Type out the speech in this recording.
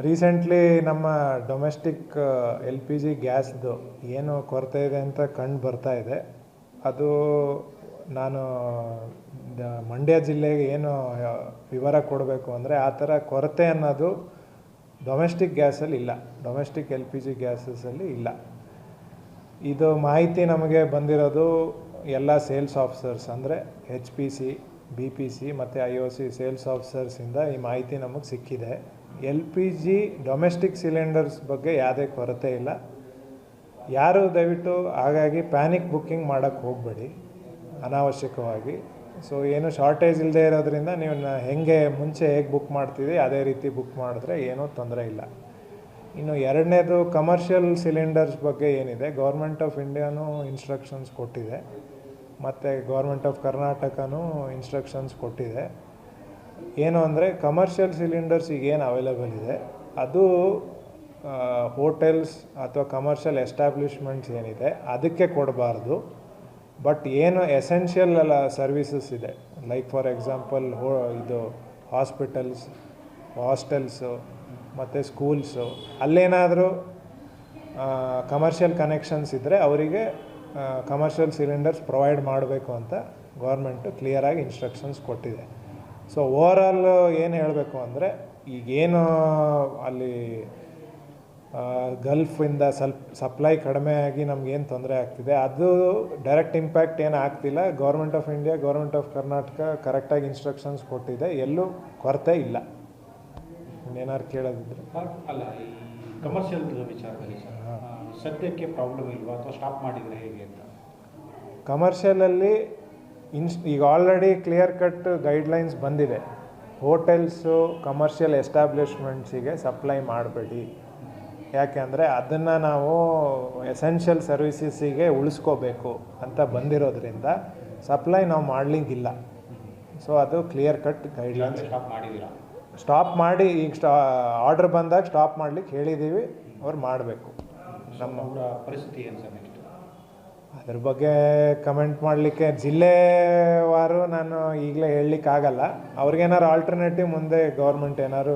Recently ನಮ್ಮ domestic L P G ಗ್ಯಾಸ್ದು ಏನು ಕೊರತೆ ಇದೆ ಅಂತ ಕಂಡು ಬರ್ತಾ ಇದೆ. ಅದು ನಾನು ಮಂಡ್ಯ ಜಿಲ್ಲೆಗೆ ಏನು ವಿವರ ಕೊಡಬೇಕು ಅಂದರೆ, ಆ ಥರ ಕೊರತೆ ಅನ್ನೋದು ಡೊಮೆಸ್ಟಿಕ್ ಗ್ಯಾಸಲ್ಲಿ ಇಲ್ಲ, ಡೊಮೆಸ್ಟಿಕ್ ಎಲ್ ಪಿ ಜಿ ಗ್ಯಾಸಸಲ್ಲಿ ಇಲ್ಲ. ಇದು ಮಾಹಿತಿ ನಮಗೆ ಬಂದಿರೋದು ಎಲ್ಲ ಸೇಲ್ಸ್ ಆಫೀಸರ್ಸ್, ಅಂದರೆ HPC, BPC ಮತ್ತು IOC ಸೇಲ್ಸ್ ಆಫೀಸರ್ಸಿಂದ ಈ ಮಾಹಿತಿ ನಮಗೆ ಸಿಕ್ಕಿದೆ. LPG ಡೊಮೆಸ್ಟಿಕ್ ಸಿಲಿಂಡರ್ಸ್ ಬಗ್ಗೆ ಯಾವುದೇ ಕೊರತೆ ಇಲ್ಲ. ಯಾರು ದಯವಿಟ್ಟು ಹಾಗಾಗಿ ಪ್ಯಾನಿಕ್ ಬುಕ್ಕಿಂಗ್ ಮಾಡೋಕ್ಕೆ ಹೋಗಬೇಡಿ ಅನಾವಶ್ಯಕವಾಗಿ. ಸೊ ಏನು ಶಾರ್ಟೇಜ್ ಇಲ್ಲದೆ ಇರೋದ್ರಿಂದ ನೀವು ಹೇಗೆ ಮುಂಚೆ ಹೇಗೆ ಬುಕ್ ಮಾಡ್ತಿದ್ದೀವಿ ಅದೇ ರೀತಿ ಬುಕ್ ಮಾಡಿದ್ರೆ ಏನೂ ತೊಂದರೆ ಇಲ್ಲ. ಇನ್ನು ಎರಡನೇದು ಕಮರ್ಷಿಯಲ್ ಸಿಲಿಂಡರ್ಸ್ ಬಗ್ಗೆ ಏನಿದೆ, ಗೌರ್ಮೆಂಟ್ ಆಫ್ ಇಂಡಿಯಾನೂ ಇನ್ಸ್ಟ್ರಕ್ಷನ್ಸ್ ಕೊಟ್ಟಿದೆ ಮತ್ತು ಗೌರ್ಮೆಂಟ್ ಆಫ್ ಕರ್ನಾಟಕನೂ ಇನ್ಸ್ಟ್ರಕ್ಷನ್ಸ್ ಕೊಟ್ಟಿದೆ. ಏನು ಅಂದರೆ, ಕಮರ್ಷಿಯಲ್ ಸಿಲಿಂಡರ್ಸ್ ಈಗೇನು ಅವೈಲೇಬಲ್ ಇದೆ ಅದು ಹೋಟೆಲ್ಸ್ ಅಥವಾ ಕಮರ್ಷಿಯಲ್ ಎಸ್ಟಾಬ್ಲಿಷ್ಮೆಂಟ್ಸ್ ಏನಿದೆ ಅದಕ್ಕೆ ಕೊಡಬಾರ್ದು. ಬಟ್ ಏನು ಎಸೆನ್ಷಿಯಲ್ ಅಲ್ಲ ಸರ್ವಿಸಸ್ ಇದೆ, ಲೈಕ್ ಫಾರ್ ಎಕ್ಸಾಂಪಲ್ ಇದು ಹಾಸ್ಪಿಟಲ್ಸ್, ಹಾಸ್ಟೆಲ್ಸು ಮತ್ತು ಸ್ಕೂಲ್ಸು, ಅಲ್ಲೇನಾದರೂ ಕಮರ್ಷಿಯಲ್ ಕನೆಕ್ಷನ್ಸ್ ಇದ್ದರೆ ಅವರಿಗೆ ಕಮರ್ಷಿಯಲ್ ಸಿಲಿಂಡರ್ಸ್ ಪ್ರೊವೈಡ್ ಮಾಡಬೇಕು ಅಂತ ಗೌರ್ಮೆಂಟು ಕ್ಲಿಯರಾಗಿ ಇನ್ಸ್ಟ್ರಕ್ಷನ್ಸ್ ಕೊಟ್ಟಿದೆ. ಸೊ ಓವರಾಲ್ ಏನು ಹೇಳಬೇಕು ಅಂದರೆ, ಈಗೇನು ಅಲ್ಲಿ ಗಲ್ಫಿಂದ ಸಪ್ಲೈ ಕಡಿಮೆ ಆಗಿ ನಮಗೇನು ತೊಂದರೆ ಆಗ್ತಿದೆ ಅದು ಡೈರೆಕ್ಟ್ ಇಂಪ್ಯಾಕ್ಟ್ ಏನು ಆಗ್ತಿಲ್ಲ. Government of India, government of Karnataka ಕರೆಕ್ಟಾಗಿ ಇನ್ಸ್ಟ್ರಕ್ಷನ್ಸ್ ಕೊಟ್ಟಿದೆ, ಎಲ್ಲೂ ಕೊರತೆ ಇಲ್ಲ. ಇನ್ನೇನಾದ್ರು ಕೇಳೋದಿದ್ರೆ ಅಲ್ಲ, ಈ ಕಮರ್ಷಿಯಲ್ ವಿಚಾರದಲ್ಲಿ ಸದ್ಯಕ್ಕೆ ಪ್ರಾಬ್ಲಮ್ ಇಲ್ವಾ ಅಥವಾ ಸ್ಟಾಪ್ ಮಾಡಿದರೆ ಹೇಗೆ ಅಂತ? ಕಮರ್ಷಿಯಲಲ್ಲಿ ಈಗ ಆಲ್ರೆಡಿ ಕ್ಲಿಯರ್ ಕಟ್ ಗೈಡ್ಲೈನ್ಸ್ ಬಂದಿದೆ. ಹೋಟೆಲ್ಸು, ಕಮರ್ಷಿಯಲ್ ಎಸ್ಟಾಬ್ಲಿಷ್ಮೆಂಟ್ಸಿಗೆ ಸಪ್ಲೈ ಮಾಡಬೇಡಿ, ಯಾಕೆಂದರೆ ಅದನ್ನು ನಾವು ಎಸೆನ್ಷಿಯಲ್ ಸರ್ವಿಸಸ್ಸಿಗೆ ಉಳಿಸ್ಕೋಬೇಕು ಅಂತ ಬಂದಿರೋದ್ರಿಂದ ಸಪ್ಲೈ ನಾವು ಮಾಡಲಿಕ್ಕಿಲ್ಲ. ಸೊ ಅದು ಕ್ಲಿಯರ್ ಕಟ್ ಗೈಡ್ಲೈನ್ಸ್. ಸ್ಟಾಪ್ ಮಾಡಿ ಈಗ ಆರ್ಡ್ರ್ ಬಂದಾಗ ಸ್ಟಾಪ್ ಮಾಡಲಿಕ್ಕೆ ಹೇಳಿದ್ದೀವಿ, ಅವ್ರು ಮಾಡಬೇಕು. ನಮ್ಮ ಪರಿಸ್ಥಿತಿ ಏನು ಸರ್ ನೆಕ್ಸ್ಟ್? ಅದ್ರ ಬಗ್ಗೆ ಕಮೆಂಟ್ ಮಾಡಲಿಕ್ಕೆ ಜಿಲ್ಲೆವಾರು ನಾನು ಈಗಲೇ ಹೇಳಲಿಕ್ಕಾಗಲ್ಲ. ಅವ್ರಿಗೇನಾದ್ರು ಆಲ್ಟರ್ನೇಟಿವ್ ಮುಂದೆ ಗೌರ್ಮೆಂಟ್ ಏನಾದ್ರು